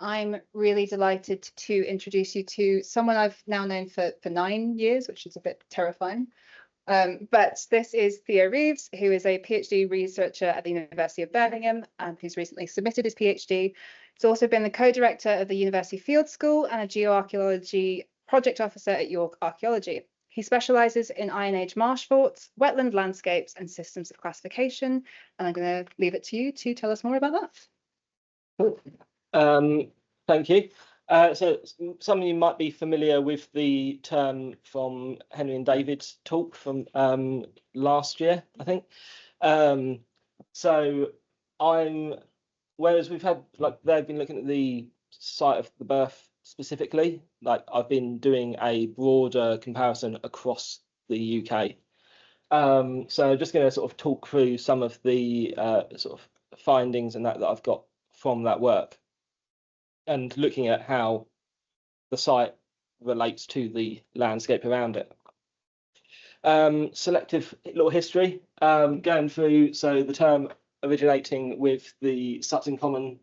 I'm really delighted to introduce you to someone I've now known for 9 years, which is a bit terrifying. But this is Theo Reeves, who is a PhD researcher at the University of Birmingham and who's recently submitted his PhD. He's also been the co-director of the University Field School and a Geoarchaeology Project Officer at York Archaeology. He specialises in Iron Age Marsh-forts, wetland landscapes and systems of classification. And I'm going to leave it to you to tell us more about that. Cool. Thank you. So some of you might be familiar with the term from Henry and David's talk from last year, I think. Whereas we've had, they've been looking at the site of the birth specifically, I've been doing a broader comparison across the UK. So just going to sort of talk through some of the sort of findings and that I've got from that work, and looking at how the site relates to the landscape around it. Selective little history, going through, so the term originating with the Sutton Common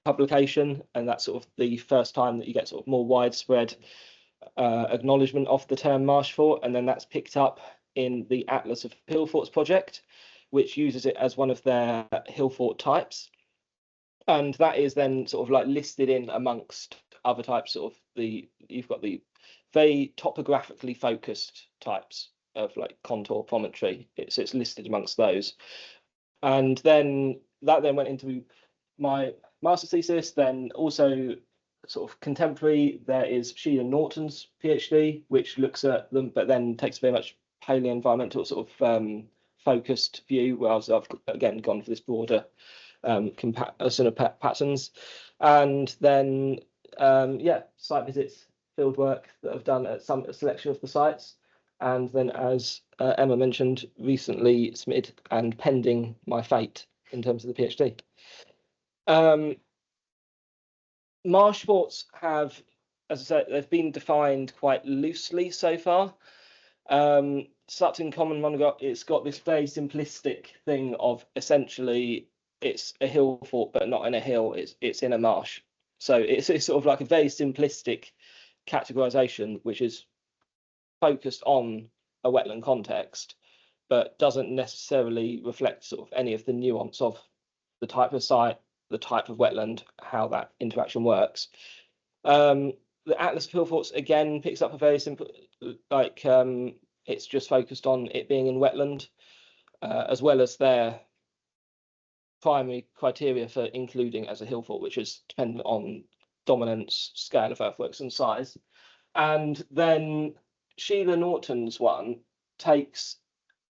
publication, and that's sort of the first time that you get sort of more widespread acknowledgement of the term marsh-fort, and then that's picked up in the Atlas of Hill Forts project, which uses it as one of their hill fort types. And that is then sort of listed in amongst other types of you've got the very topographically focused types of contour promontory. It's listed amongst those. And then that went into my master's thesis. Then also sort of contemporary, there is Sheila Norton's PhD, which looks at them, but then takes a very much paleo-environmental sort of focused view, whereas I've again gone for this broader comparison of patterns. And then site visits, field work that I've done at a selection of the sites, and then, as Emma mentioned, recently submitted and pending my fate in terms of the PhD. Marsh-forts have, as I said, they've been defined quite loosely so far. Sutton Common monograph, it's got this very simplistic thing of essentially it's a hill fort, but not in a hill. It's in a marsh. So it's sort of a very simplistic categorization, which is focused on a wetland context, but doesn't necessarily reflect sort of any of the nuance of the type of site, the type of wetland, how that interaction works. The Atlas of Hill Forts again picks up a very simple, it's just focused on it being in wetland, as well as their primary criteria for including as a hill fort, which is dependent on dominance, scale of earthworks and size. And then Sheila Norton's one takes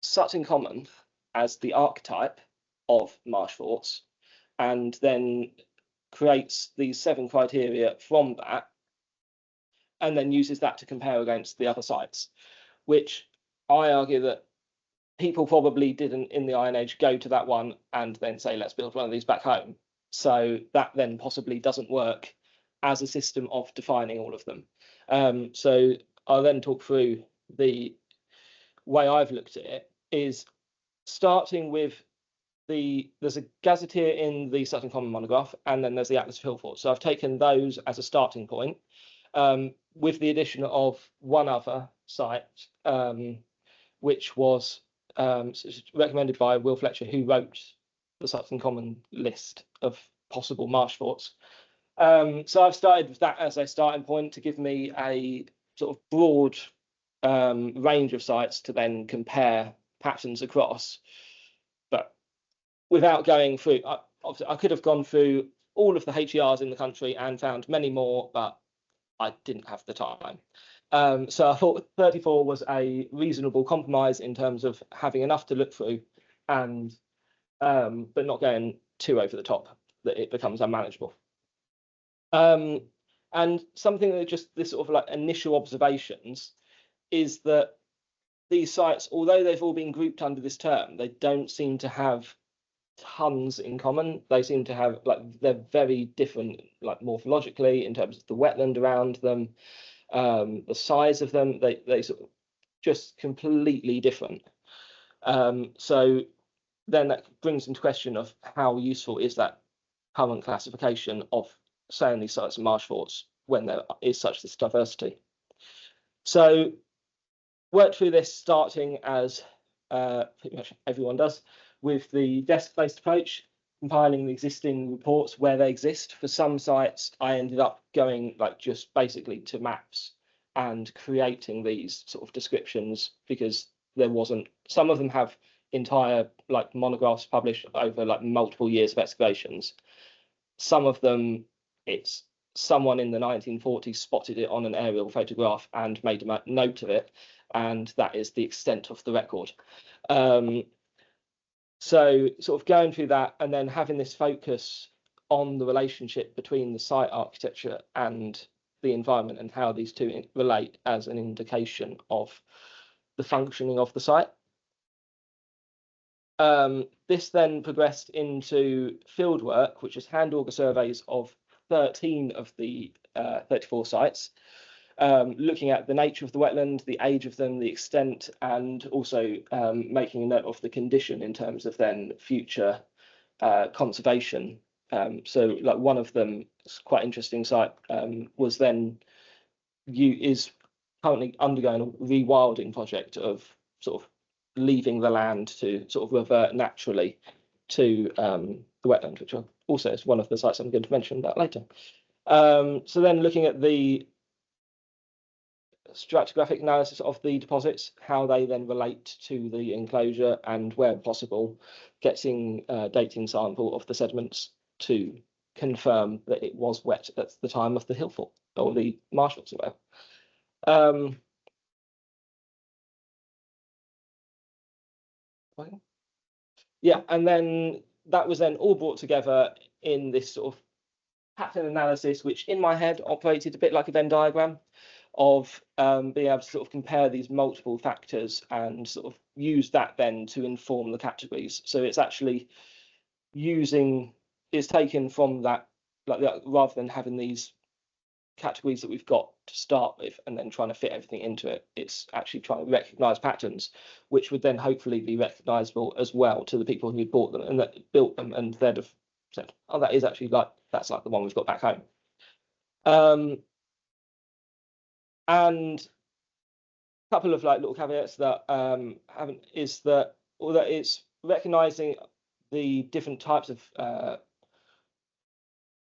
Sutton Common as the archetype of marsh-forts, and then creates these 7 criteria from that, and then uses that to compare against the other sites, which I argue that people probably didn't in the Iron Age go to that one and then say, let's build one of these back home. So that then possibly doesn't work as a system of defining all of them. So I'll then talk through the way I've looked at it, is starting with there's a gazetteer in the Sutton Common monograph, and then there's the Atlas of Hill Forts. So I've taken those as a starting point, with the addition of one other site, which was recommended by Will Fletcher, who wrote the Sutton Common list of possible marsh-forts. So I've started with that as a starting point to give me a sort of broad range of sites to then compare patterns across. But without going through, I could have gone through all of the HERs in the country and found many more, but I didn't have the time. So I thought 34 was a reasonable compromise in terms of having enough to look through, and but not going too over the top that it becomes unmanageable. And something that just this sort of initial observations is that these sites, although they've all been grouped under this term, they don't seem to have tons in common. They seem to have they're very different, morphologically, in terms of the wetland around them, the size of them. They sort of just completely different. So then that brings into question of how useful is that current classification of say on these sites and marsh forts when there is such this diversity. So worked through this starting as pretty much everyone does with the desk-based approach, compiling the existing reports where they exist. For some sites, I ended up going like just basically to maps and creating these sort of descriptions because there wasn't, some of them have entire like monographs published over like multiple years of excavations. Some of them, it's someone in the 1940s spotted it on an aerial photograph and made a note of it, and that is the extent of the record. So sort of going through that and then having this focus on the relationship between the site architecture and the environment and how these two relate as an indication of the functioning of the site. This then progressed into field work, which is hand auger surveys of 13 of the 34 sites, looking at the nature of the wetland, the age of them, the extent, and also making a note of the condition in terms of then future conservation. So like one of them, it's quite interesting site, was then is currently undergoing a rewilding project of sort of leaving the land to sort of revert naturally to the wetland, which also is one of the sites I'm going to mention that later. So then looking at the stratigraphic analysis of the deposits, how they then relate to the enclosure, and where possible, getting dating sample of the sediments to confirm that it was wet at the time of the hillfall or the marsh-forts or whatever. Yeah, and then that was then all brought together in this sort of pattern analysis, which in my head operated a bit like a Venn diagram of being able to sort of compare these multiple factors and sort of use that then to inform the categories. So it's actually it's taken from that, like rather than having these categories that we've got to start with and then trying to fit everything into it, it's actually trying to recognize patterns which would then hopefully be recognizable as well to the people who bought them and that built them, and they'd have said, oh, that is actually that's like the one we've got back home. And a couple of like little caveats that haven't is that although it's recognizing the different types of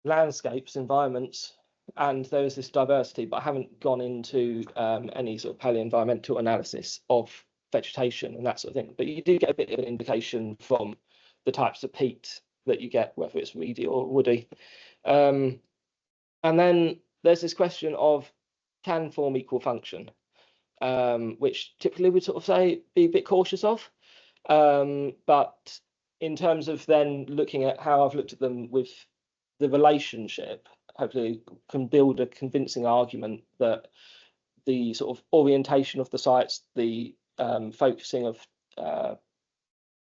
landscapes, environments, and there is this diversity, but I haven't gone into any sort of paleo-environmental analysis of vegetation and that sort of thing. But you do get a bit of an indication from the types of peat that you get, whether it's reedy or woody. And then there's this question of, can form equal function, which typically we'd sort of say be a bit cautious of. But in terms of then looking at how I've looked at them with the relationship, hopefully can build a convincing argument that the sort of orientation of the sites, the focusing of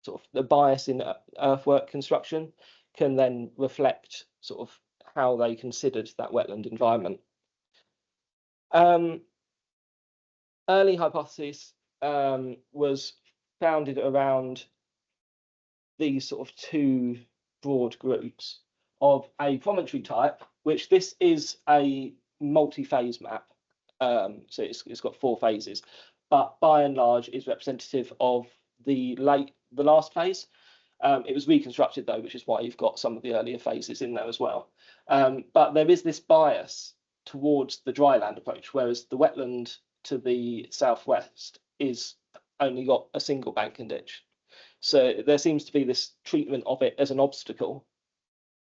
sort of the bias in earthwork construction can then reflect sort of how they considered that wetland environment. Early hypothesis was founded around these sort of two broad groups of a promontory type, which this is a multi-phase map. So it's got 4 phases, but by and large is representative of the last phase. It was reconstructed though, which is why you've got some of the earlier phases in there as well. But there is this bias towards the dryland approach, whereas the wetland to the southwest is only got a single bank and ditch. So there seems to be this treatment of it as an obstacle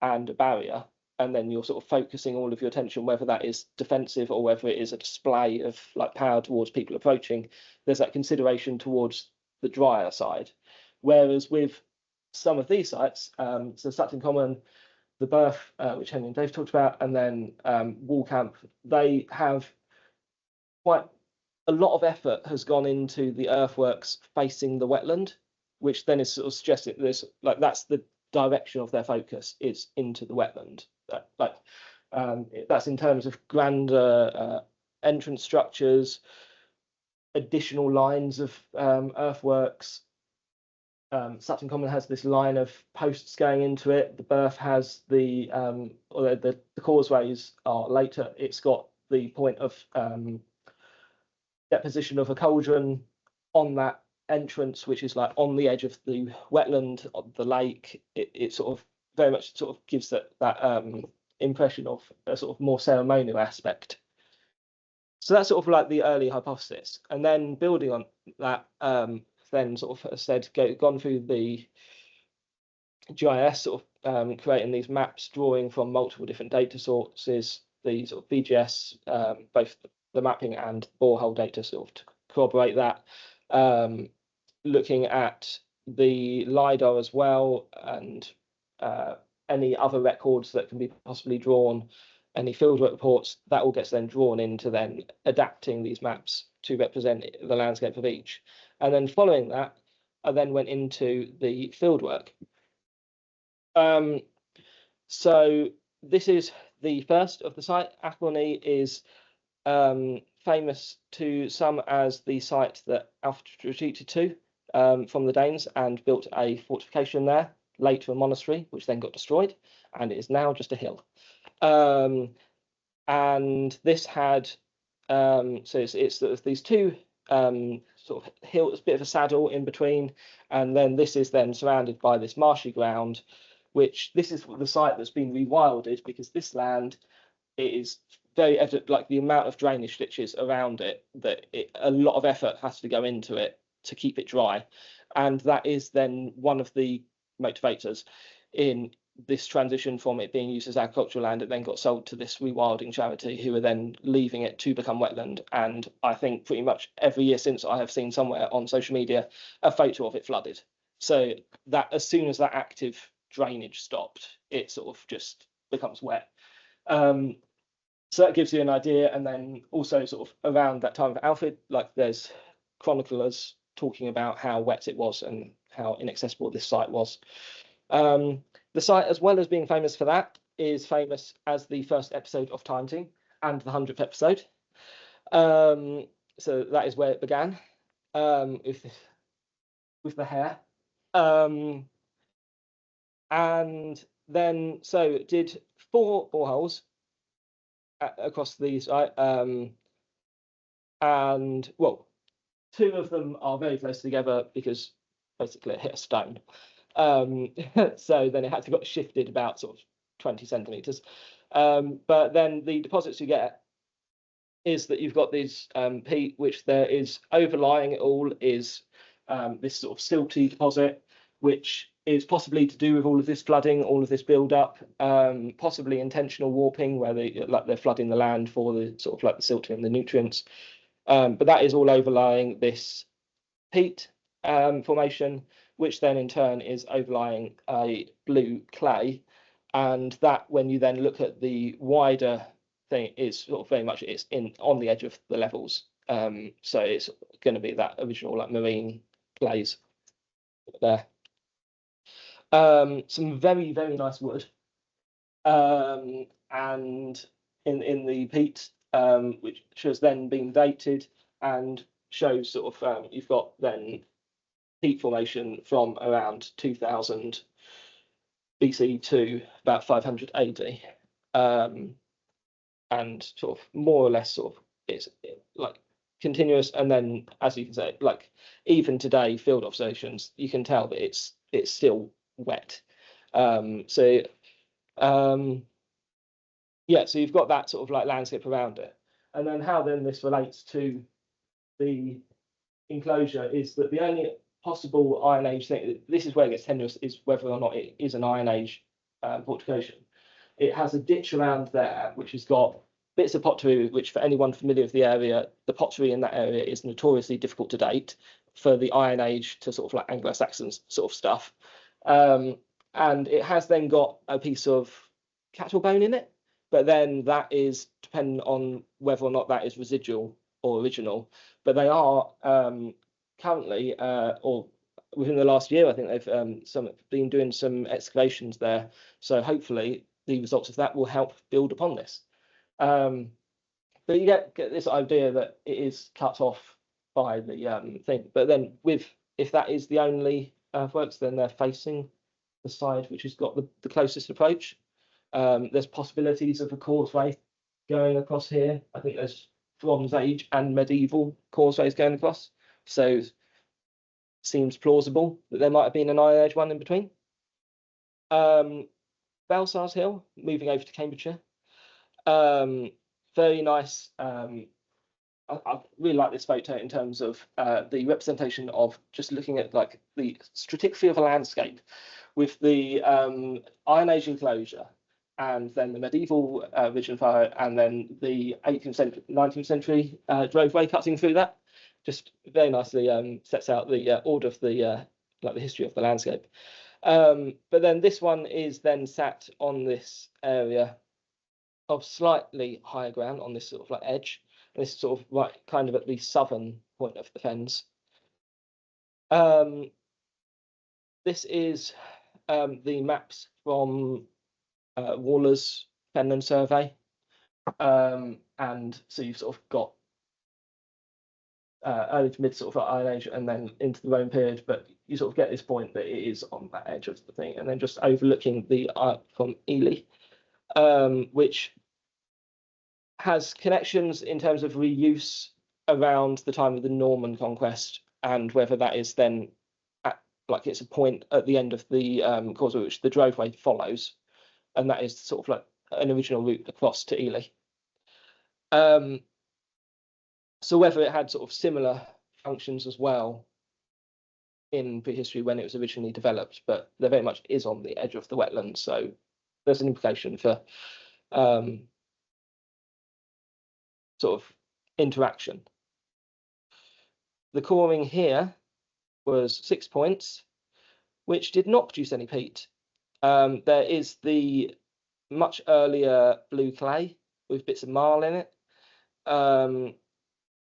and a barrier, and then you're sort of focusing all of your attention, whether that is defensive or whether it is a display of like power towards people approaching. There's that consideration towards the drier side, whereas with some of these sites, so Sutton Common, the Birth, which Henry and Dave talked about, and then Woolcamp, they have quite a lot of effort has gone into the earthworks facing the wetland, which then is sort of suggesting there's like that's the direction of their focus is into the wetland. That's in terms of grander entrance structures, additional lines of earthworks, Sutton Common has this line of posts going into it. The berth has although the causeways are later, it's got the point of deposition of a cauldron on that entrance, which is like on the edge of the wetland of the lake. It sort of very much sort of gives that impression of a sort of more ceremonial aspect. So that's sort of like the early hypothesis, and then building on that, then sort of, as I said, gone through the GIS, sort of creating these maps, drawing from multiple different data sources, the sort of VGS, both the mapping and borehole data, sort of to corroborate that. Looking at the LiDAR as well, and any other records that can be possibly drawn, any fieldwork reports, that all gets then drawn into then adapting these maps to represent the landscape of each. And then following that, I then went into the fieldwork. So this is the first of the site. Athelney is famous to some as the site that Alfred retreated to from the Danes and built a fortification there, later a monastery, which then got destroyed, and it is now just a hill. And this had so it's sort of these two sort of hills, a bit of a saddle in between, and then this is then surrounded by this marshy ground, which this is the site that's been rewilded, because this land is very evident, like the amount of drainage ditches around it, that a lot of effort has to go into it to keep it dry, and that is then one of the motivators in this transition from it being used as agricultural land. It then got sold to this rewilding charity, who are then leaving it to become wetland. And I think pretty much every year since, I have seen somewhere on social media a photo of it flooded. So that as soon as that active drainage stopped, it sort of just becomes wet. So that gives you an idea. And then also sort of around that time of Alfred, like there's chroniclers talking about how wet it was and how inaccessible this site was. The site, as well as being famous for that, is famous as the first episode of Time Team and the 100th episode. So that is where it began, with the hair. And then, so it did 4 boreholes across the site. And, well, 2 of them are very close together because basically it hit a stone. So then it had to got shifted about sort of 20 centimeters. But then the deposits you get is that you've got these peat, which there is overlying it all is this sort of silty deposit, which is possibly to do with all of this flooding, all of this build-up, possibly intentional warping, where they're flooding the land for the sort of like the silting and the nutrients. But that is all overlying this peat formation, which then in turn is overlying a blue clay. And that, when you then look at the wider thing, is sort of very much it's on the edge of the levels. So it's going to be that original like marine clays there. Some very, very nice wood. And in the peat, which has then been dated and shows sort of you've got then peat formation from around 2000 BC to about 500 AD, and sort of more or less sort of it's like continuous. And then, as you can say, like even today, field observations, you can tell that it's still wet. So you've got that sort of like landscape around it. And then how then this relates to the enclosure is that the only possible Iron Age thing, this is where it gets tenuous, is whether or not it is an Iron Age fortification. It has a ditch around there, which has got bits of pottery, which for anyone familiar with the area, the pottery in that area is notoriously difficult to date for the Iron Age to sort of like Anglo-Saxon sort of stuff. And it has then got a piece of cattle bone in it, but then that is dependent on whether or not that is residual or original. But they are currently, or within the last year, I think they've been doing some excavations there. So hopefully the results of that will help build upon this. But you get this idea that it is cut off by the thing. But then if that is the only earthworks, then they're facing the side which has got the closest approach. There's possibilities of a causeway going across here. I think there's Bronze Age and medieval causeways going across, so seems plausible that there might have been an Iron Age one in between. Belsars Hill, moving over to Cambridgeshire. Very nice. I really like this photo in terms of the representation of just looking at like the stratigraphy of a landscape with the Iron Age enclosure and then the medieval ridge and furrow, and then the 18th century, 19th century droveway cutting through that. Just very nicely sets out the order of the like the history of the landscape. But then this one is then sat on this area of slightly higher ground on this sort of like edge. And this is sort of right kind of at the southern point of the fens. This is the maps from Waller's Fenland survey. And so you've sort of got early to mid sort of Iron Age and then into the Roman period, but you sort of get this point that it is on that edge of the thing, and then just overlooking the from Ely, which has connections in terms of reuse around the time of the Norman conquest, and whether that is then at, like it's a point at the end of the causeway which the droveway follows, and that is sort of like an original route across to Ely. So whether it had sort of similar functions as well in prehistory when it was originally developed, but there very much is on the edge of the wetland, so there's an implication for sort of interaction. The coring here was 6 points, which did not produce any peat. There is the much earlier blue clay with bits of marl in it.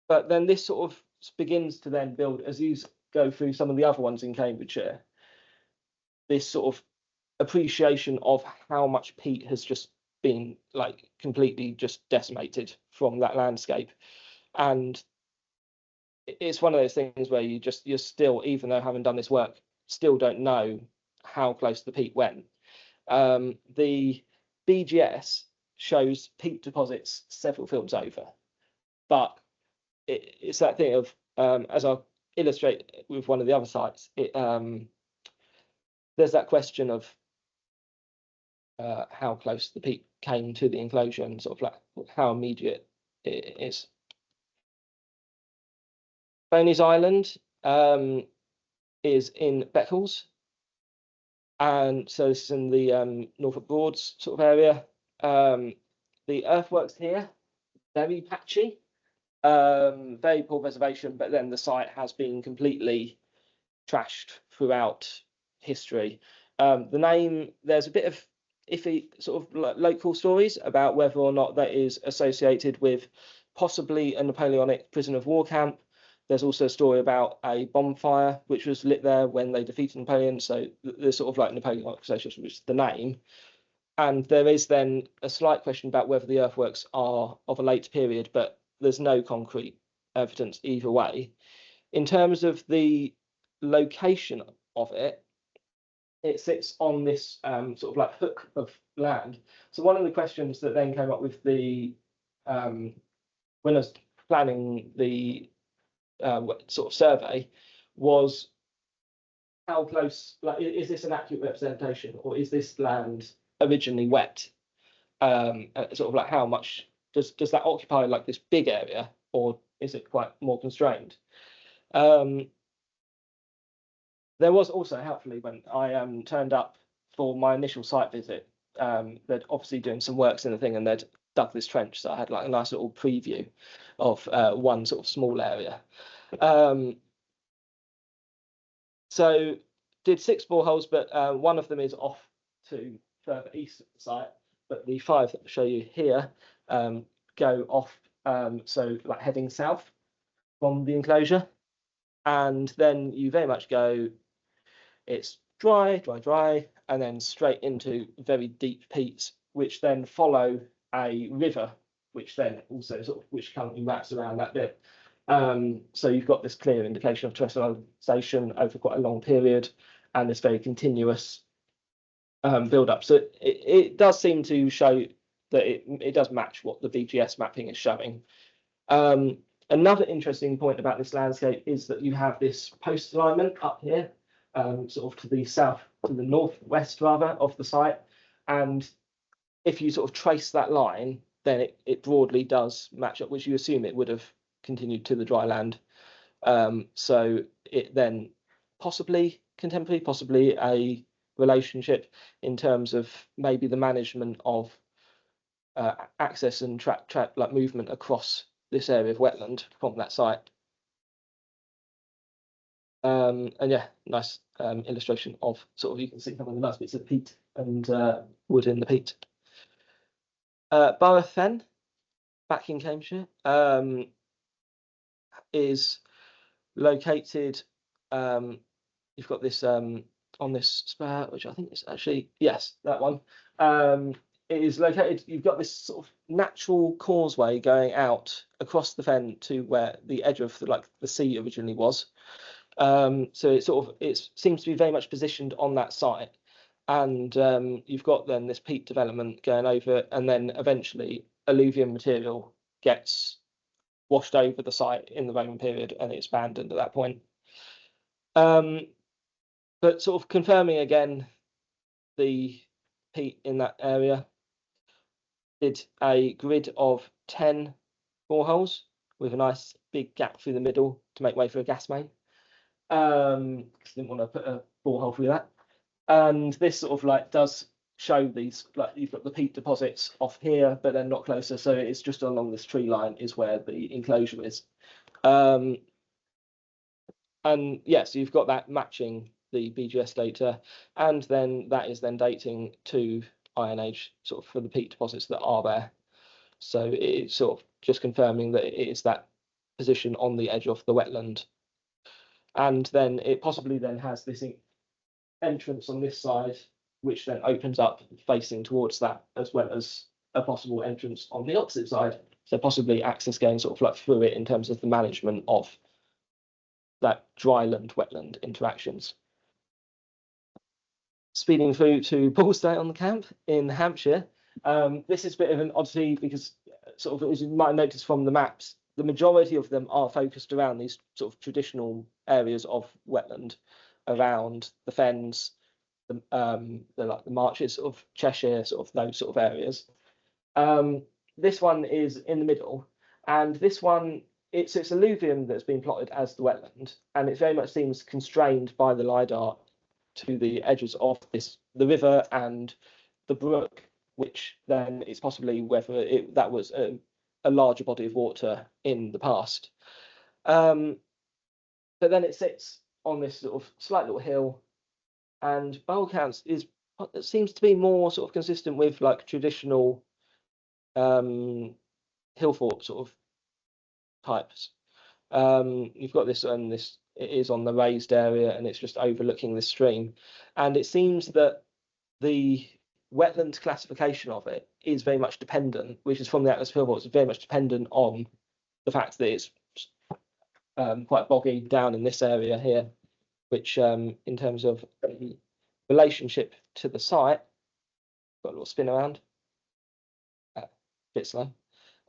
But then this sort of begins to then build, as you go through some of the other ones in Cambridgeshire, this sort of appreciation of how much peat has just been like completely just decimated from that landscape. And it's one of those things where you're still, even though having done this work, still don't know how close the peat went. The BGS shows peat deposits several fields over, but it's that thing of, as I'll illustrate with one of the other sites, there's that question of how close the peat came to the enclosure and sort of like how immediate it is. Boney's Island is in Beccles, and so this is in the Norfolk Broads sort of area. The earthworks here, very patchy. Very poor preservation, but then the site has been completely trashed throughout history. The name, there's a bit of iffy sort of local stories about whether or not that is associated with possibly a Napoleonic prison of war camp. There's also a story about a bonfire which was lit there when they defeated Napoleon, so there's sort of like Napoleonic association, which is the name. And there is then a slight question about whether the earthworks are of a late period, but there's no concrete evidence either way. In terms of the location of it, it sits on this sort of like hook of land. So one of the questions that then came up with the when I was planning the sort of survey was how close, like, is this an accurate representation, or is this land originally wet? Sort of like how much does that occupy like this big area, or is it quite more constrained? There was also, helpfully, when I turned up for my initial site visit, they'd obviously doing some works in the thing, and they'd dug this trench, so I had like a nice little preview of one sort of small area. So did 6 boreholes, but one of them is off to further east of the site, but the 5 that I'll show you here go off, so like heading south from the enclosure, and then you very much go, it's dry, and then straight into very deep peats, which then follow a river, which then also sort of which currently wraps around that bit. So you've got this clear indication of terrestrialisation over quite a long period, and this very continuous build up. So it does seem to show that it does match what the BGS mapping is showing. Another interesting point about this landscape is that you have this post alignment up here, sort of to the south, to the northwest rather of the site. And if you sort of trace that line, then it broadly does match up, which you assume it would have continued to the dry land. So it then possibly contemporary, possibly a relationship in terms of maybe the management of access and track like movement across this area of wetland from that site. And yeah, nice illustration of sort of, you can see some of the nice bits of peat and wood in the peat. Borough Fen, back in Cambridgeshire, is located. You've got this on this spur, which I think is actually, yes, that one. It is located. You've got this sort of natural causeway going out across the fen to where the edge of the sea originally was. So it seems to be very much positioned on that site, and you've got then this peat development going over it, and then eventually alluvium material gets washed over the site in the Roman period, and it's abandoned at that point. But sort of confirming again the peat in that area, did a grid of 10 boreholes with a nice big gap through the middle to make way for a gas main. Didn't want to put a borehole through that. And this sort of does show these, you've got the peat deposits off here, but then not closer. So it's just along this tree line is where the enclosure is. And yeah, so you've got that matching the BGS data, and then that is then dating to Iron Age sort of for the peat deposits that are there. So it's sort of just confirming that it is that position on the edge of the wetland. And then it possibly then has this entrance on this side, which then opens up facing towards that, as well as a possible entrance on the opposite side. So possibly access going sort of through it in terms of the management of that dryland wetland interactions. Speeding through to Paulsday on the camp in Hampshire. This is a bit of an oddity because sort of, as you might notice from the maps, the majority of them are focused around these sort of traditional areas of wetland, around the fens, the marshes of Cheshire, sort of those sort of areas. This one is in the middle, and this one, it's alluvium that's been plotted as the wetland, and it very much seems constrained by the LiDAR to the edges of the river and the brook, which then is possibly whether that was a larger body of water in the past. But then it sits on this sort of slight little hill, and by all accounts it seems to be more sort of consistent with traditional hill fort sort of types. You've got this, and this it is on the raised area, and it's just overlooking this stream. And it seems that the wetland classification of it is very much dependent, which is from the Atlas Hill Forts, very much dependent on the fact that it's quite boggy down in this area here, which in terms of the relationship to the site, got a little spin around, a bit slow.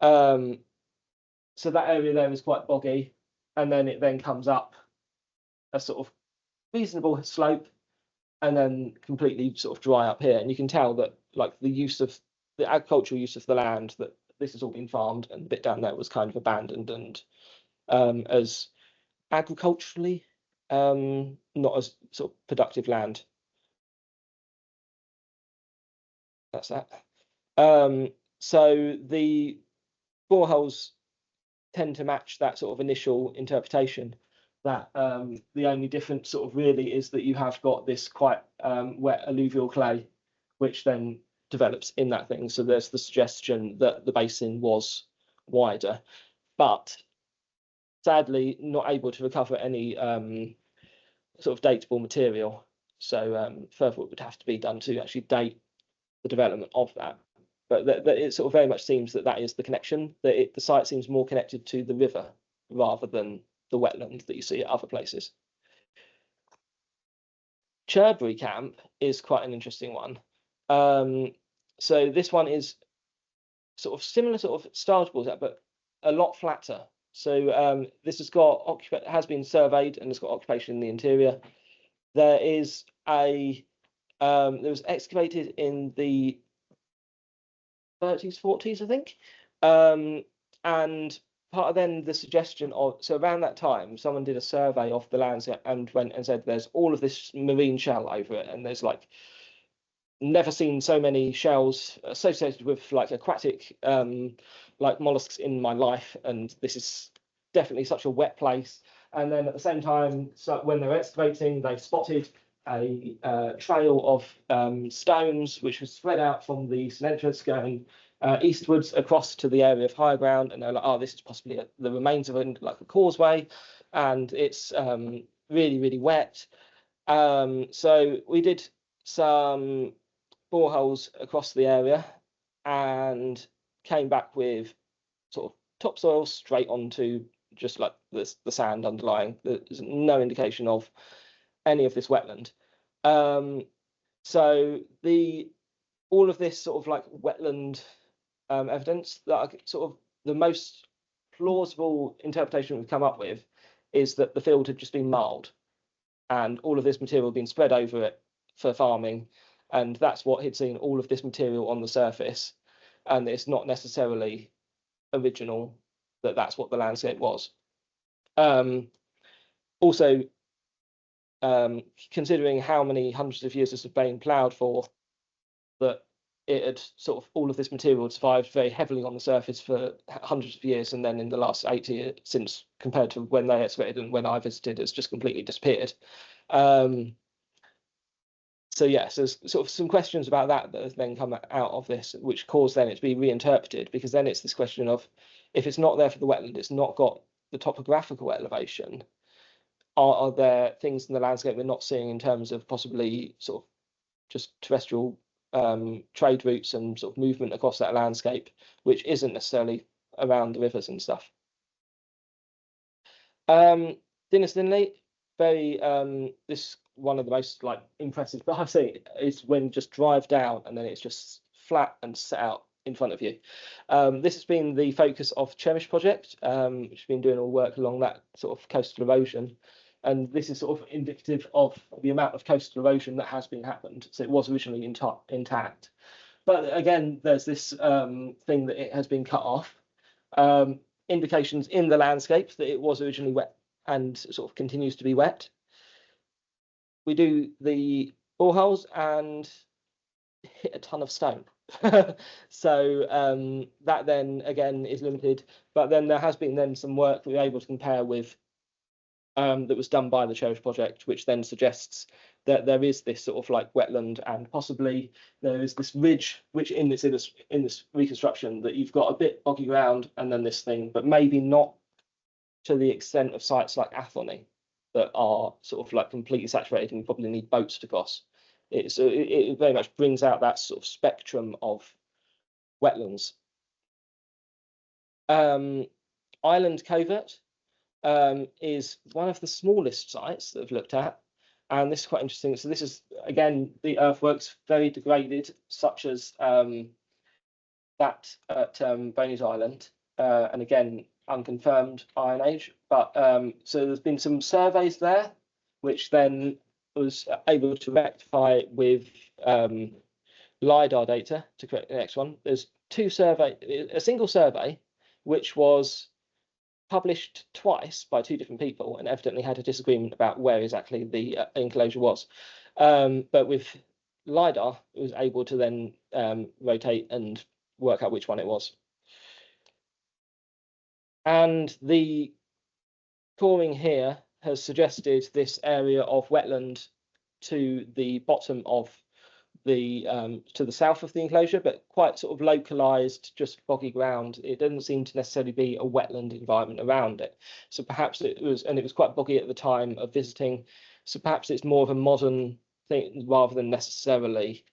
So that area there is quite boggy, and then it then comes up a sort of reasonable slope, and then completely sort of dry up here. And you can tell that the use of the agricultural use of the land, that this has all been farmed, and the bit down there was kind of abandoned and as agriculturally not as sort of productive land. That's that. So the boreholes tend to match that sort of initial interpretation, that the only difference sort of really is that you have got this quite wet alluvial clay, which then develops in that thing. So there's the suggestion that the basin was wider, but sadly not able to recover any sort of dateable material. So further work would have to be done to actually date the development of that. But that it sort of very much seems that is the connection, that the site seems more connected to the river rather than the wetland that you see at other places. Cherbury Camp is quite an interesting one. So this one is sort of similar sort of style to that, but a lot flatter. So this has been surveyed and it's got occupation in the interior. There is there was excavated in the 30s, 40s, I think, and part of then the suggestion of, so around that time, someone did a survey of the landscape and went and said there's all of this marine shell over it, and there's like never seen so many shells associated with like aquatic like mollusks in my life, and this is definitely such a wet place. And then at the same time, so when they were excavating, they spotted a trail of stones which was spread out from the entrance going eastwards across to the area of higher ground, and they're like, oh, this is possibly the remains of like a causeway, and it's really, really wet. So we did some boreholes across the area and came back with sort of topsoil straight onto just like the sand underlying. There's no indication of any of this wetland. So all of this sort of like wetland evidence, that are sort of the most plausible interpretation we've come up with is that the field had just been marled and all of this material had been spread over it for farming, and that's what had seen all of this material on the surface, and it's not necessarily original that's what the landscape was. Also, considering how many hundreds of years this had been ploughed for, that it had sort of all of this material had survived very heavily on the surface for hundreds of years, and then in the last 80 years since, compared to when they excavated and when I visited, it's just completely disappeared. So yeah, so there's sort of some questions about that have then come out of this, which caused then it to be reinterpreted, because then it's this question of, if it's not there for the wetland, it's not got the topographical elevation, are there things in the landscape we're not seeing in terms of possibly sort of just terrestrial trade routes and sort of movement across that landscape, which isn't necessarily around the rivers and stuff. Dinas Linley, very this one of the most like impressive, but I say is when you just drive down and then it's just flat and set out in front of you. This has been the focus of Chemish project, which has been doing all work along that sort of coastal erosion. And this is sort of indicative of the amount of coastal erosion that has been happened. So it was originally intact. But again, there's this thing that it has been cut off. Indications in the landscape that it was originally wet and sort of continues to be wet. We do the boreholes and hit a ton of stone. So that then again is limited. But then there has been then some work that we're able to compare with that was done by the Cherish project, which then suggests that there is this sort of like wetland, and possibly there is this ridge, which in this reconstruction, that you've got a bit boggy ground and then this thing, but maybe not to the extent of sites like Athelney that are sort of like completely saturated and you probably need boats to cross. It very much brings out that sort of spectrum of wetlands. Island Covert is one of the smallest sites that I've looked at, and this is quite interesting. So this is, again, the earthworks very degraded, such as that at Boney's Island, and again, unconfirmed Iron Age. But so there's been some surveys there, which then was able to rectify with LiDAR data to correct the next one. There's a single survey, which was published twice by two different people, and evidently had a disagreement about where exactly the enclosure was. But with LiDAR, it was able to then rotate and work out which one it was. And the coring here has suggested this area of wetland to the bottom of the to the south of the enclosure, but quite sort of localized, just boggy ground. It doesn't seem to necessarily be a wetland environment around it. So perhaps it was, and it was quite boggy at the time of visiting. So perhaps it's more of a modern thing rather than necessarily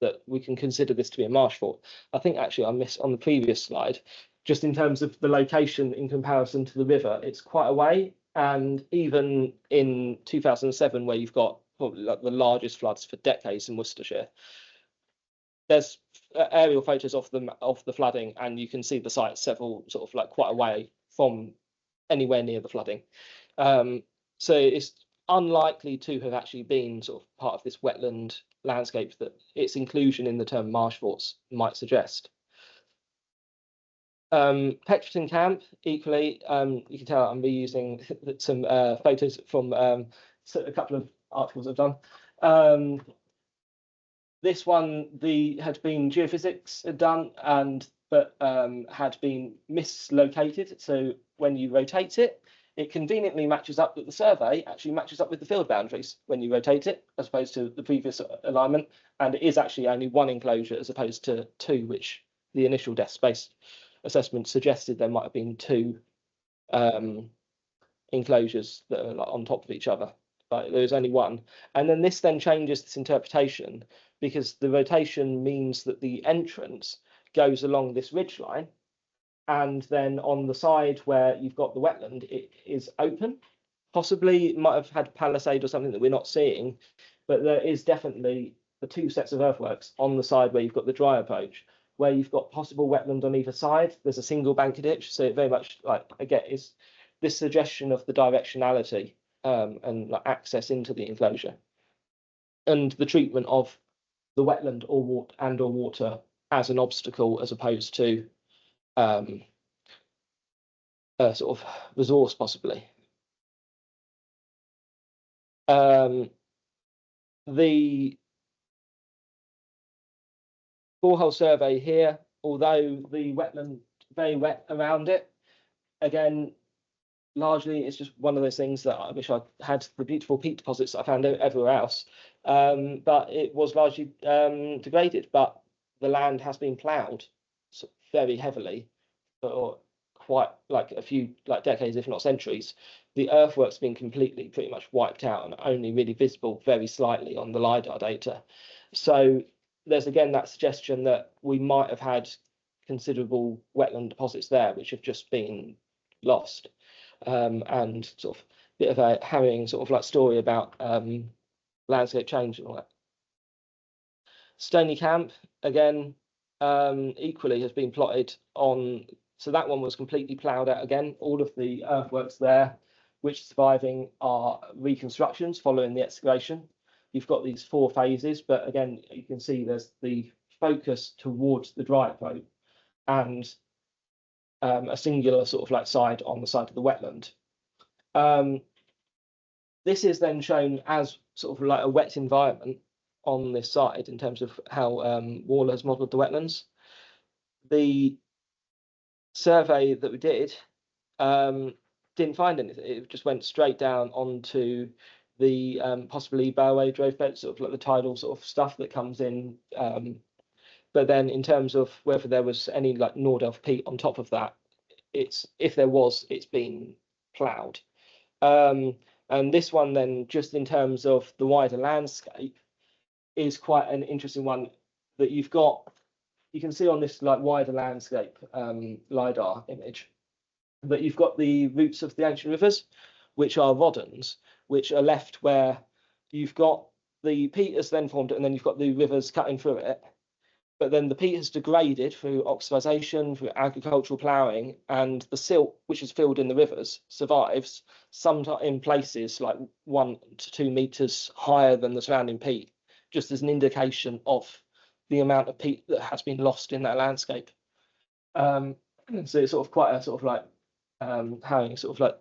that we can consider this to be a marsh fort. I think actually I missed on the previous slide. just in terms of the location in comparison to the river, it's quite away. And even in 2007, where you've got probably like the largest floods for decades in Worcestershire, there's aerial photos of the flooding, and you can see the site several sort of like quite away from anywhere near the flooding. So it's unlikely to have actually been sort of part of this wetland landscape that its inclusion in the term marsh-forts might suggest. Petroton Camp, equally, you can tell I'm reusing some photos from a couple of articles I've done. This one, had been geophysics had done, but had been mislocated. So when you rotate it, it conveniently matches up that the survey actually matches up with the field boundaries when you rotate it, as opposed to the previous alignment. And it is actually only one enclosure as opposed to two, which the initial depth space assessment suggested there might have been two enclosures that are like on top of each other, but there's only one. And then this changes this interpretation, because the rotation means that the entrance goes along this ridge line, and then on the side where you've got the wetland, it is open. Possibly it might have had palisade or something that we're not seeing, but there is definitely the two sets of earthworks on the side where you've got the dry approach, where you've got possible wetland on either side. There's a single banker ditch, so it very much, like, again, is this suggestion of the directionality and like access into the enclosure, and the treatment of the wetland or water as an obstacle as opposed to a sort of resource, possibly. The borehole survey here, although the wetland very wet around it, again, largely it's just one of those things that I wish I had the beautiful peat deposits that I found everywhere else. But it was largely degraded, but the land has been ploughed very heavily for quite like a few decades, if not centuries. The earthwork's been completely pretty much wiped out and only really visible very slightly on the LiDAR data. So there's again that suggestion that we might have had considerable wetland deposits there which have just been lost. And sort of a bit of a harrowing sort of like story about landscape change and all that. Stony Camp, again, equally has been plotted on, so that one was completely ploughed out again. All of the earthworks there, which are surviving, are reconstructions following the excavation. You've got these 4 phases, but again, you can see there's the focus towards the dry approach and a singular sort of like side on the side of the wetland. This is then shown as sort of like a wet environment on this side in terms of how Waller has modelled the wetlands. The survey that we did didn't find anything. It just went straight down onto the possibly Boway Drove bed, sort of like the tidal sort of stuff that comes in. But then in terms of whether there was any like Nordelf peat on top of that, if there was, it's been ploughed. And this one then, just in terms of the wider landscape, is quite an interesting one that you've got. You can see on this like wider landscape LiDAR image that you've got the roots of the ancient rivers, which are Roddens, which are left where you've got the peat has then formed, and then you've got the rivers cutting through it. But then the peat has degraded through oxidization, through agricultural ploughing, and the silt, which is filled in the rivers, survives, sometimes in places like 1 to 2 meters higher than the surrounding peat, just as an indication of the amount of peat that has been lost in that landscape. So it's sort of quite a sort of like harrowing sort of like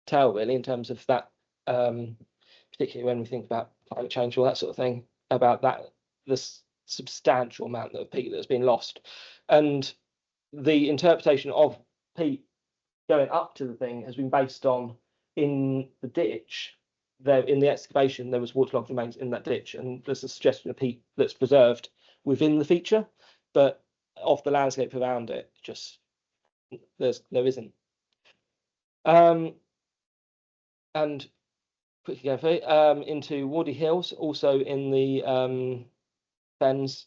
tale, really, in terms of that, particularly when we think about climate change, all that sort of thing, about that, this substantial amount of peat that's been lost. And the interpretation of peat going up to the thing has been based on, in the ditch there, in the excavation, there was waterlogged remains in that ditch, and there's a suggestion of peat that's preserved within the feature, but of the landscape around it, just there isn't. And quickly go through into Wardy Hills, also in the Fens.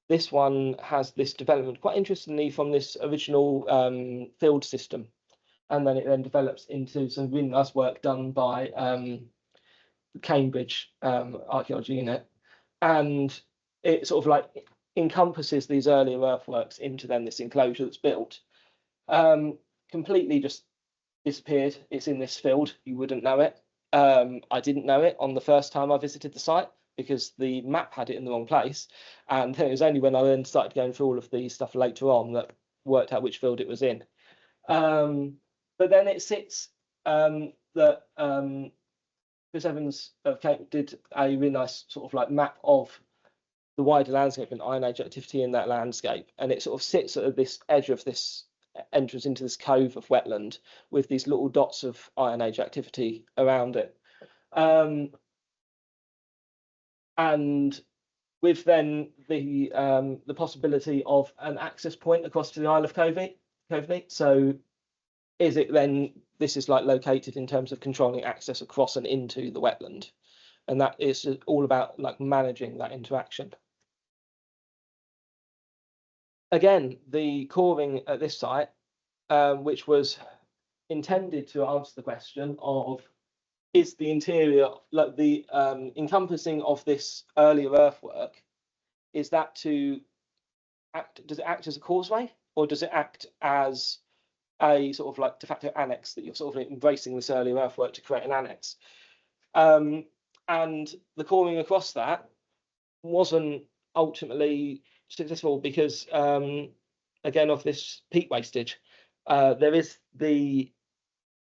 this one has this development, quite interestingly, from this original field system. And then it then develops into some really nice work done by Cambridge Archaeology Unit. And it sort of like encompasses these earlier earthworks into then this enclosure that's built. Completely just disappeared. It's in this field. You wouldn't know it. I didn't know it on the first time I visited the site because the map had it in the wrong place. And it was only when I then started going through all of the stuff later on that worked out which field it was in. But then it sits that Chris Evans did a really nice sort of like map of the wider landscape and Iron Age activity in that landscape, and it sort of sits at this edge of this entrance into this cove of wetland with these little dots of Iron Age activity around it. And with then the possibility of an access point across to the Isle of Coveney. So is it then, this is like located in terms of controlling access across and into the wetland, and that is all about like managing that interaction. Again, the coring at this site, which was intended to answer the question of, is the interior, like the encompassing of this earlier earthwork, is that to act, does it act as a causeway, or does it act as a sort of like de facto annex, that you're sort of embracing this earlier earthwork to create an annex? And the coring across that wasn't ultimately successful because, again, of this peat wastage. There is the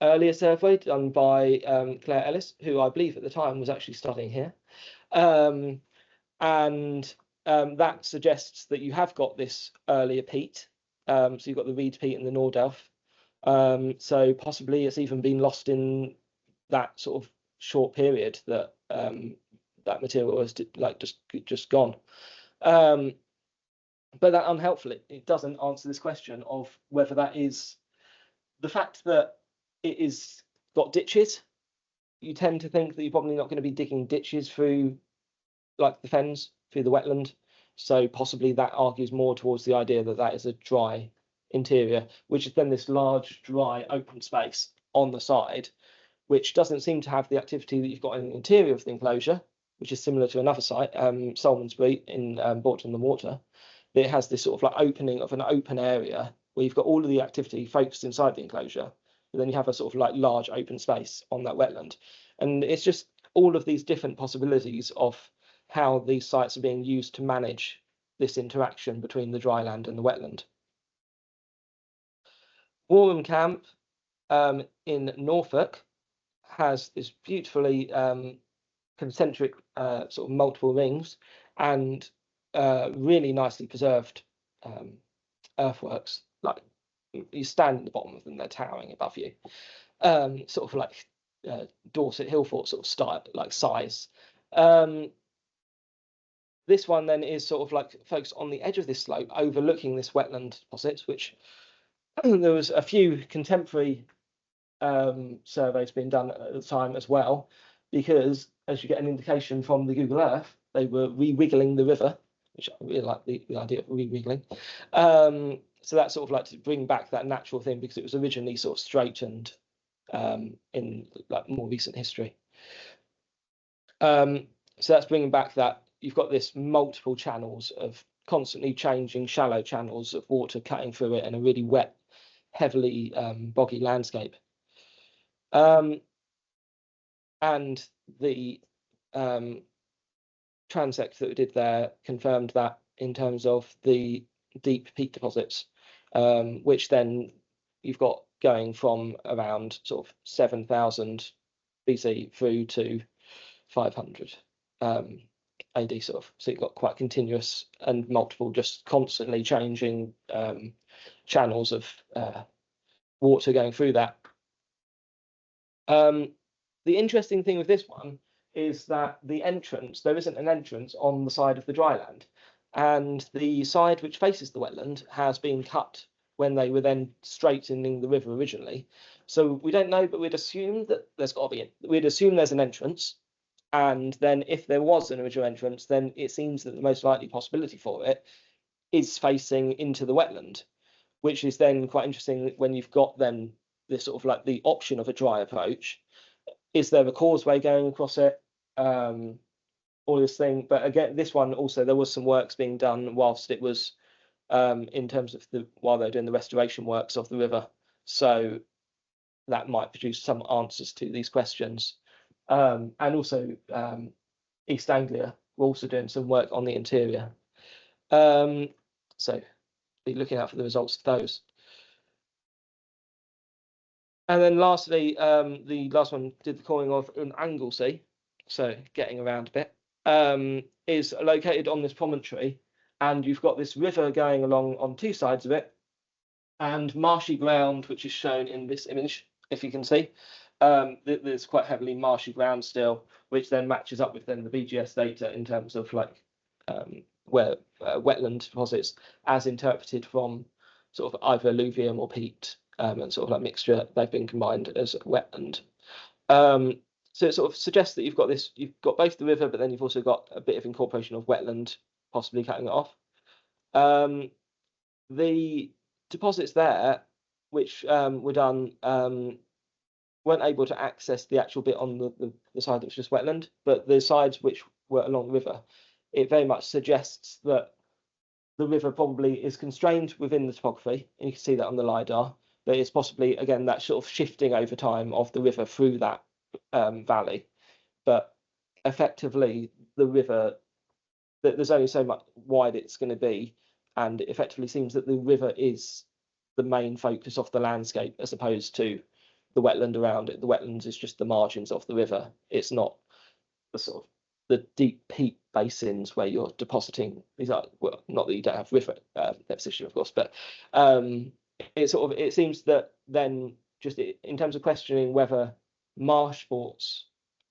earlier survey done by Claire Ellis, who I believe at the time was actually studying here. And that suggests that you have got this earlier peat. So you've got the reed peat and the Nordelf. So possibly it's even been lost in that sort of short period that that material was like just gone. But that unhelpfully, it doesn't answer this question of whether that is the fact that it is got ditches. You tend to think that you're probably not going to be digging ditches through like the fens, through the wetland. So possibly that argues more towards the idea that that is a dry interior, which is then this large, dry, open space on the side, which doesn't seem to have the activity that you've got in the interior of the enclosure, which is similar to another site, Salmonsbury in Bourton-on-the-Water. It has this sort of like opening of an open area where you've got all of the activity focused inside the enclosure, but then you have a sort of like large open space on that wetland. And it's just all of these different possibilities of how these sites are being used to manage this interaction between the dry land and the wetland. Warham Camp in Norfolk has this beautifully concentric sort of multiple rings and really nicely preserved earthworks. Like you stand at the bottom of them, they're towering above you. Sort of like Dorset Hill Fort sort of style, like size. This one then is sort of like focused on the edge of this slope, overlooking this wetland deposit, which there was a few contemporary surveys being done at the time as well, because as you get an indication from the Google Earth, they were re-wiggling the river, which I really like the idea of re-wiggling. So that's sort of like to bring back that natural thing, because it was originally sort of straightened in like more recent history. So that's bringing back that you've got this multiple channels of constantly changing shallow channels of water cutting through it in a really wet, heavily boggy landscape. And the transect that we did there confirmed that in terms of the deep peat deposits, which then you've got going from around sort of 7,000 BC through to 500 AD sort of. So you've got quite continuous and multiple, just constantly changing channels of water going through that. The interesting thing with this one is that the entrance, there isn't an entrance on the side of the dry land, and the side which faces the wetland has been cut when they were then straightening the river originally. So we don't know, but we'd assume that there's got to be, we'd assume there's an entrance, and then if there was an original entrance, then it seems that the most likely possibility for it is facing into the wetland, which is then quite interesting when you've got then this sort of like the option of a dry approach. Is there a causeway going across it? All this thing, but again, this one also there was some works being done whilst it was in terms of while they're doing the restoration works of the river, so that might produce some answers to these questions. And also East Anglia were also doing some work on the interior, so be looking out for the results of those. And then lastly, the last one did the calling of an Anglesey, so getting around a bit, is located on this promontory, and you've got this river going along on two sides of it, and marshy ground, which is shown in this image, if you can see. There's quite heavily marshy ground still, which then matches up with then the BGS data in terms of like where wetland deposits as interpreted from sort of either alluvium or peat, and sort of like mixture, they've been combined as wetland. So it sort of suggests that you've got both the river, but then you've also got a bit of incorporation of wetland, possibly cutting it off. The deposits there, which were done, weren't able to access the actual bit on the side that was just wetland, but the sides which were along the river, it very much suggests that the river probably is constrained within the topography, and you can see that on the LiDAR, but it's possibly, again, that sort of shifting over time of the river through that valley. But effectively, the river, there's only so much wide it's going to be, and it effectively seems that the river is the main focus of the landscape as opposed to the wetland around it. The wetlands is just the margins of the river. It's not the sort of the deep peat basins where you're depositing these are, well, not that you don't have river deposition, of course, but it seems that then just in terms of questioning whether marsh-forts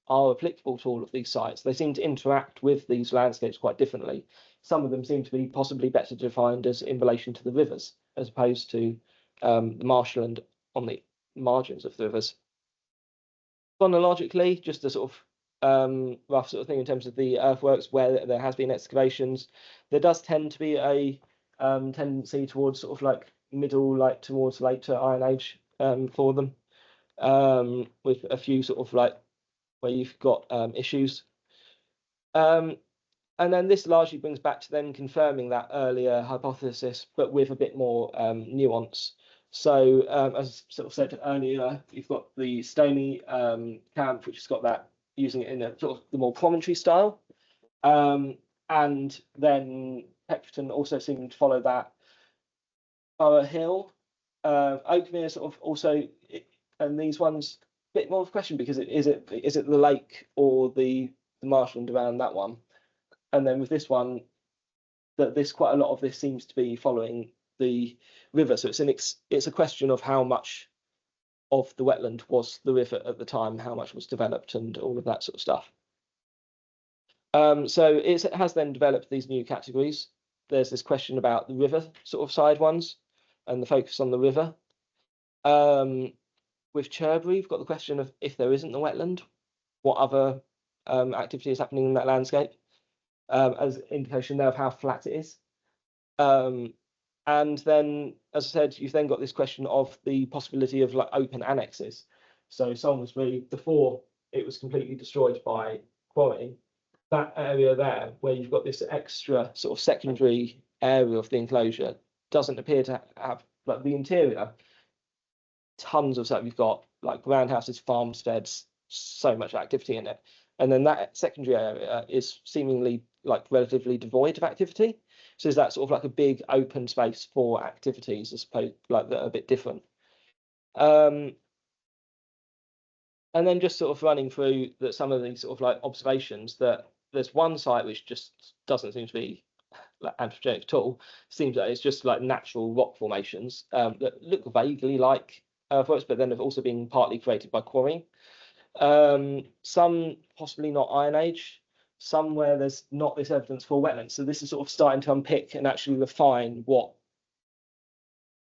are applicable to all of these sites, they seem to interact with these landscapes quite differently. Some of them seem to be possibly better defined as in relation to the rivers as opposed to the marshland on the margins of the rivers. Chronologically, just a sort of rough sort of thing in terms of the earthworks where there has been excavations, there does tend to be a tendency towards sort of like middle, like towards later Iron Age for them, with a few sort of like where you've got issues. And then this largely brings back to then confirming that earlier hypothesis, but with a bit more nuance. So as sort of said earlier, you've got the Stony camp, which has got that, using it in a sort of the more promontory style. And then Peckerton also seemed to follow that. Bower Hill, Oakmere sort of also, and these ones, a bit more of a question because is it the lake or the marshland around that one? And then with this one, that quite a lot of this seems to be following the river. So it's a question of how much of the wetland was the river at the time, how much was developed, and all of that sort of stuff. So it has then developed these new categories. There's this question about the river sort of side ones and the focus on the river. With Cherbury, you've got the question of if there isn't the wetland, what other activity is happening in that landscape, as indication there of how flat it is. And then, as I said, you've then got this question of the possibility of like open annexes. So Salisbury, before it was completely destroyed by quarrying, that area there where you've got this extra sort of secondary area of the enclosure doesn't appear to have, like the interior, tons of stuff. You've got like roundhouses, farmsteads, so much activity in it. And then that secondary area is seemingly like relatively devoid of activity. So is that sort of like a big open space for activities, I suppose, like that are a bit different. And then just sort of running through that some of these sort of like observations, that there's one site which just doesn't seem to be like anthropogenic at all. Seems that it's just like natural rock formations that look vaguely like earthworks, but then have also been partly created by quarrying. Some possibly not Iron Age, some where there's not this evidence for wetlands. So this is sort of starting to unpick and actually refine what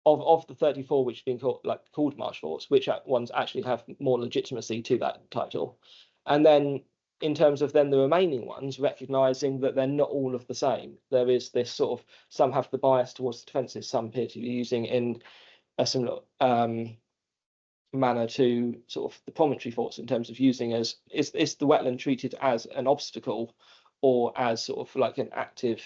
of the 34 which have been called Marsh-forts, which ones actually have more legitimacy to that title. And then in terms of then the remaining ones, recognizing that they're not all of the same. There is this sort of, some have the bias towards the defences, some appear to be using in a similar manner to sort of the promontory forts, in terms of using as, is the wetland treated as an obstacle or as sort of like an active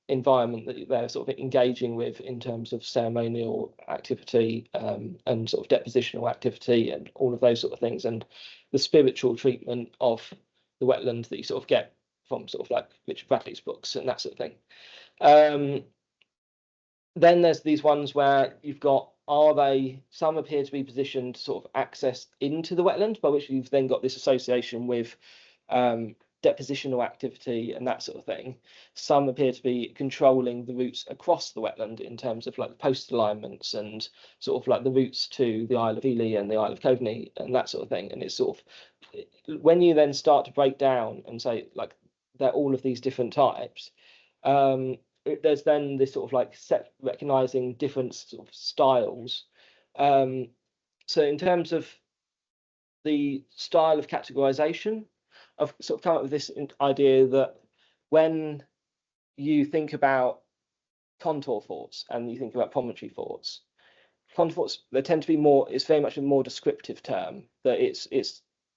environment that they're sort of engaging with in terms of ceremonial activity and sort of depositional activity and all of those sort of things, and the spiritual treatment of the wetland that you sort of get from sort of like Richard Bradley's books and that sort of thing. Then there's these ones where you've got, some appear to be positioned sort of access into the wetland, by which you've then got this association with depositional activity and that sort of thing. Some appear to be controlling the routes across the wetland in terms of like post alignments and sort of like the routes to the Isle of Ely and the Isle of Coveney and that sort of thing. And it's sort of, when you then start to break down and say like they're all of these different types, there's then this sort of like recognizing different sort of styles. So in terms of the style of categorization, I've sort of come up with this idea that when you think about contour forts and you think about promontory forts, contour forts, they tend to be more, it's very much a more descriptive term, that it's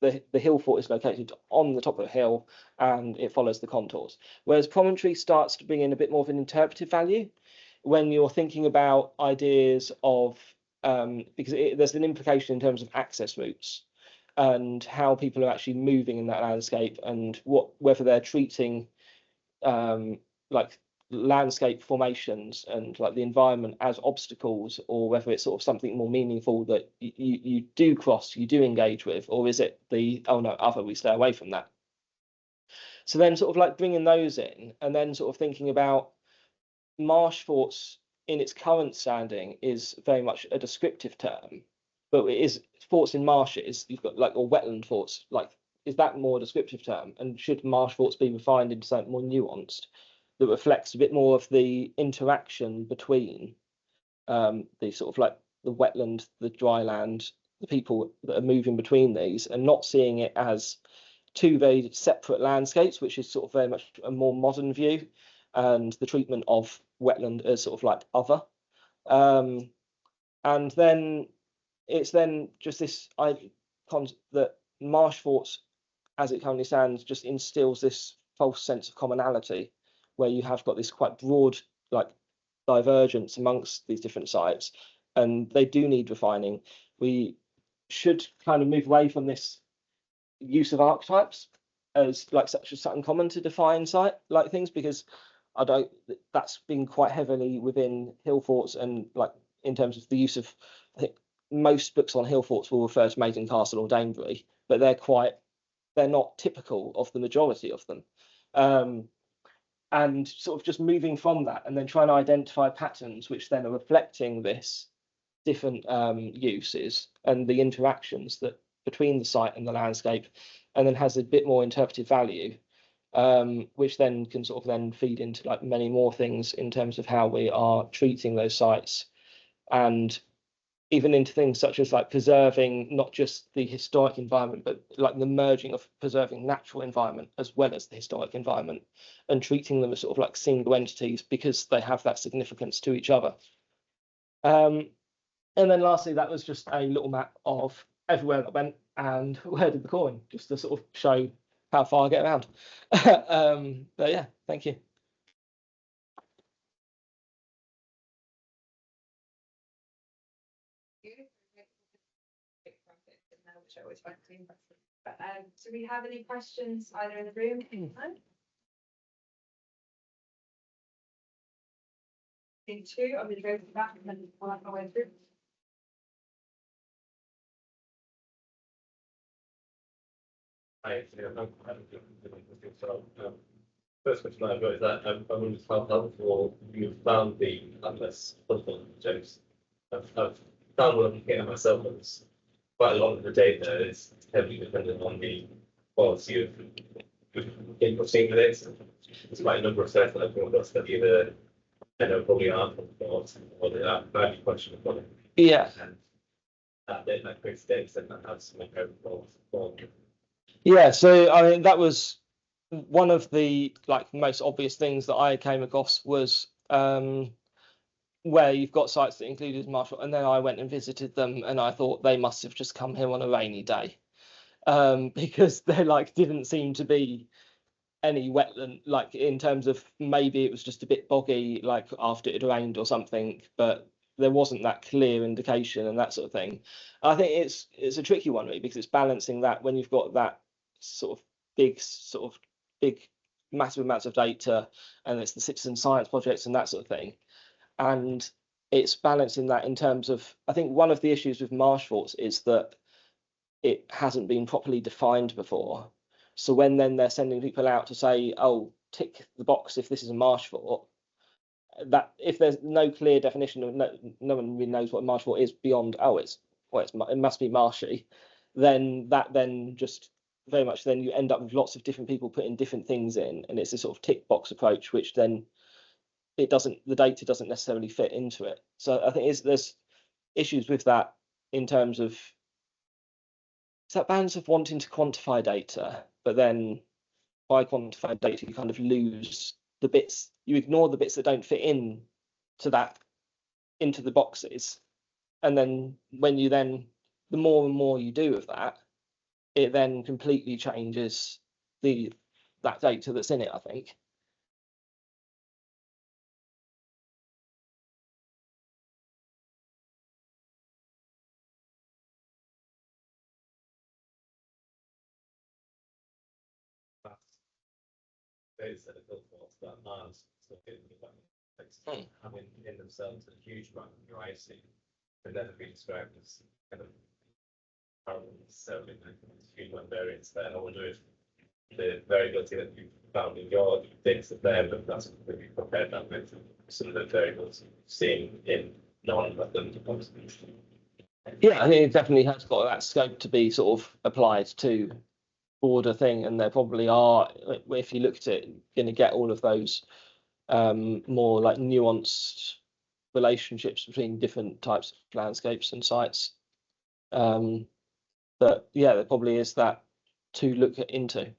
the hill fort is located on the top of the hill and it follows the contours. Whereas promontory starts to bring in a bit more of an interpretive value when you're thinking about ideas of, because there's an implication in terms of access routes and how people are actually moving in that landscape, and whether they're treating like landscape formations and like the environment as obstacles, or whether it's sort of something more meaningful that you do cross, you do engage with, or is it the, oh no, other, we stay away from that. So then sort of like bringing those in, and then sort of thinking about marsh forts in its current standing is very much a descriptive term, but it is forts in marshes, you've got like, or wetland forts, like, is that more descriptive term? And should marsh forts be refined into something more nuanced that reflects a bit more of the interaction between the sort of like the wetland, the dry land, the people that are moving between these, and not seeing it as two very separate landscapes, which is sort of very much a more modern view, and the treatment of wetland as sort of like other. And then it's then just this that marsh forts, as it currently stands, just instills this false sense of commonality, where you have got this quite broad like divergence amongst these different sites, and they do need refining. We should kind of move away from this use of archetypes as like such as something common to define site like things, because that's been quite heavily within hill forts, and like in terms of the use of, I think most books on hill forts will refer to Maiden Castle or Danebury, but they're not typical of the majority of them. And sort of just moving from that and then trying to identify patterns which then are reflecting this different uses and the interactions that between the site and the landscape, and then has a bit more interpretive value, which then can sort of then feed into like many more things in terms of how we are treating those sites, and even into things such as like preserving not just the historic environment, but like the merging of preserving natural environment as well as the historic environment, and treating them as sort of like single entities because they have that significance to each other. And then lastly, that was just a little map of everywhere that went and where did the coin, just to sort of show how far I get around. But yeah, thank you. Which I always find really impressive. But, do we have any questions either in the room? No? Two, I'm going to go to the back and then I'll have my way through. First question I've got is that I wondered how helpful you found the atlas jokes. I've found one getting myself, and it's quite a lot of the data is heavily dependent on the quality of input seen with it. There's quite a number of sites that I've come across that either I know probably aren't or they are value question of it. Yeah. And that creates data set that has some incredible quality. Yeah, so I mean that was one of the most obvious things that I came across was where you've got sites that included Marshall, and then I went and visited them, and I thought they must have just come here on a rainy day, because there didn't seem to be any wetland, in terms of maybe it was just a bit boggy after it had rained or something, but there wasn't that clear indication and that sort of thing. I think it's a tricky one really, because it's balancing that when you've got that sort of big massive amounts of data, and it's the citizen science projects and that sort of thing, and it's balancing that in terms of, I think one of the issues with Marsh-forts is that it hasn't been properly defined before. So when then they're sending people out to say, oh, tick the box if this is a Marsh-fort, that if there's no clear definition of no one really knows what a Marsh-fort is beyond, it must be marshy, then just very much then you end up with lots of different people putting different things in, and it's a sort of tick box approach, which then the data doesn't necessarily fit into it. So I think there's issues with that in terms of it's that balance of wanting to quantify data, but then by quantified data, you kind of lose the bits, you ignore the bits that don't fit in to that, into the boxes. And then the more and more you do of that, it then completely changes that data that's in it, I think. Those that are built for about miles, so having in themselves a huge amount of variety, have never been described as kind of necessarily huge amount of variance there. I wonder if the variability that you found in your data set there, but that's completely compared that with some of the variables seen in non-wetland deposits. Yeah, I think it definitely has got that scope to be sort of applied to broader thing, and there probably are, if you look at it, going to get all of those more nuanced relationships between different types of landscapes and sites. But yeah, there probably is that to look into.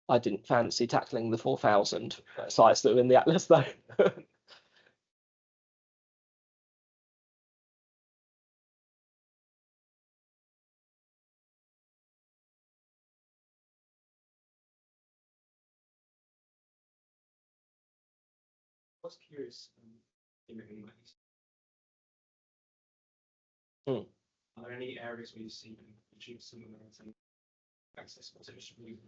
I didn't fancy tackling the 4,000 sites that are in the atlas though. I was curious, in Hmm. are there any areas where you see achieve similar accessible to distributed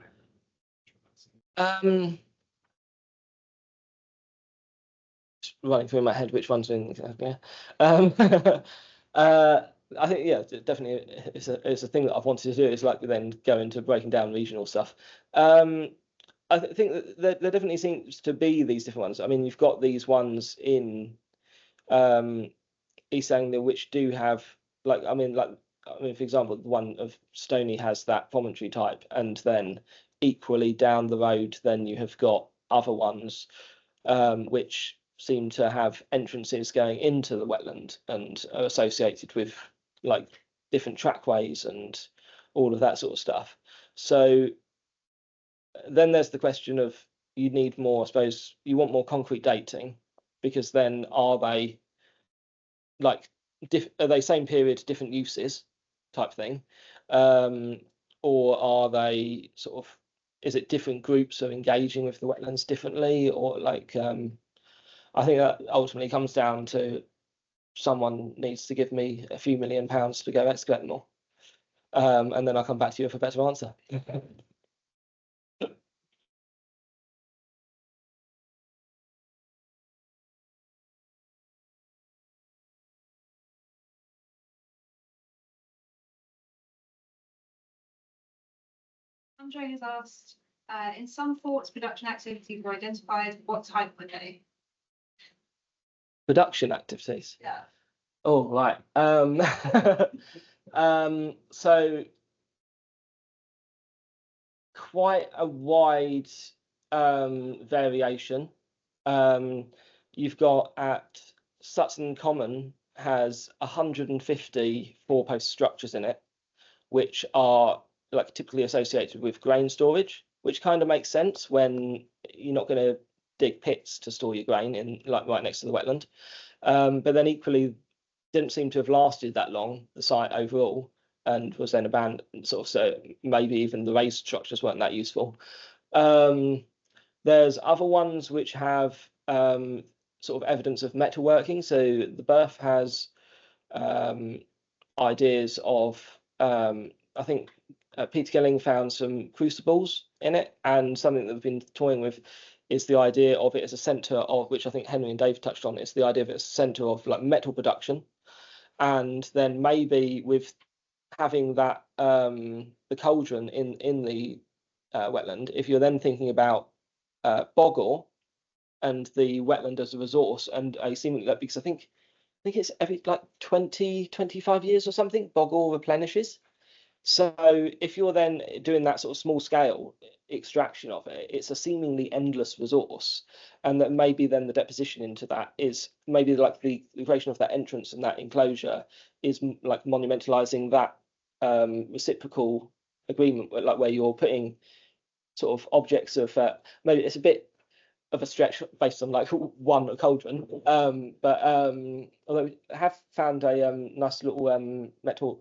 Running through my head which one's doing exactly. I think definitely it's a thing that I've wanted to do, is then go into breaking down regional stuff. I think that there definitely seems to be these different ones. I mean, you've got these ones in East Anglia which do have for example, the one of Stony has that promontory type, and then equally down the road then you have got other ones which seem to have entrances going into the wetland and are associated with different trackways and all of that sort of stuff. So then there's the question of, you need more, I suppose you want more concrete dating, because then are they are they same period, different uses type thing, or are they sort of, is it different groups are engaging with the wetlands differently, or I think that ultimately comes down to someone needs to give me a few £1 million to go excavate more, and then I'll come back to you with a better answer. Andre has asked, in some forts, production activities were identified. What type were they? Production activities. Yeah. Oh, right. So quite a wide variation. You've got at Sutton Common has 150 four-post structures in it, which are like typically associated with grain storage, which kind of makes sense when you're not going to dig pits to store your grain in, like right next to the wetland. But then equally didn't seem to have lasted that long, the site overall, and was then abandoned, sort of, so maybe even the raised structures weren't that useful. There's other ones which have sort of evidence of metalworking. So the Birth has ideas of, I think Peter Gilling found some crucibles in it, and something that we've been toying with is the idea of it as a centre of, which I think Henry and Dave touched on, it's the idea of it as a centre of like metal production. And then maybe with having that the cauldron in the wetland, if you're then thinking about boggle and the wetland as a resource, and I seem that because I think it's every like 20-25 years or something boggle replenishes. So if you're then doing that sort of small scale extraction of it, it's a seemingly endless resource, and that maybe then the deposition into that is maybe like the creation of that entrance and that enclosure is like monumentalizing that reciprocal agreement, like where you're putting sort of objects of maybe it's a bit of a stretch based on like one cauldron, but although we have found a nice little metal,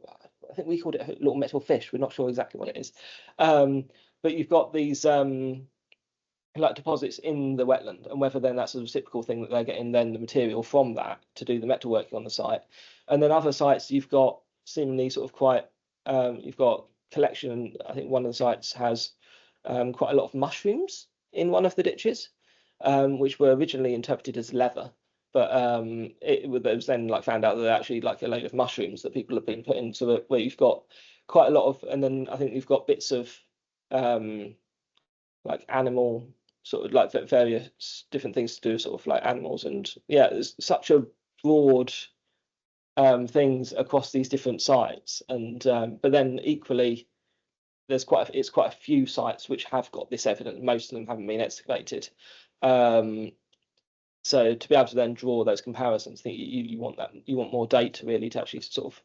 I think we called it a little metal fish, we're not sure exactly what it is, but you've got these like deposits in the wetland, and whether then that's a reciprocal thing that they're getting then the material from that to do the metalworking on the site. And then other sites you've got seemingly sort of quite you've got collection. I think one of the sites has quite a lot of mushrooms in one of the ditches, which were originally interpreted as leather, but it was then like found out that they're actually like a load of mushrooms that people have been put into it, where you've got quite a lot of, and then I think you've got bits of like animal sort of like various different things to do sort of like animals, and yeah, there's such a broad things across these different sites, and but then equally there's quite a few sites which have got this evidence. Most of them haven't been excavated, so to be able to then draw those comparisons, I think you want more data really to actually sort of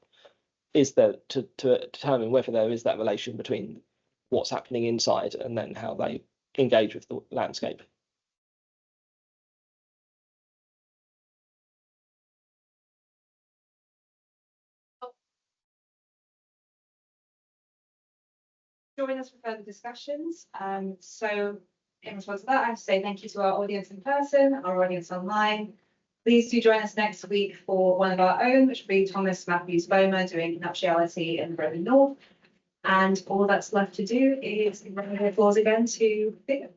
is there to determine whether there is that relation between what's happening inside and then how they engage with the landscape. Join us for further discussions. So in response to that, I have to say thank you to our audience in person, our audience online. Please do join us next week for one of our own, which will be Thomas Matthews Bowmer doing nuptiality in the Roman North. And all that's left to do is round of applause again to Theo.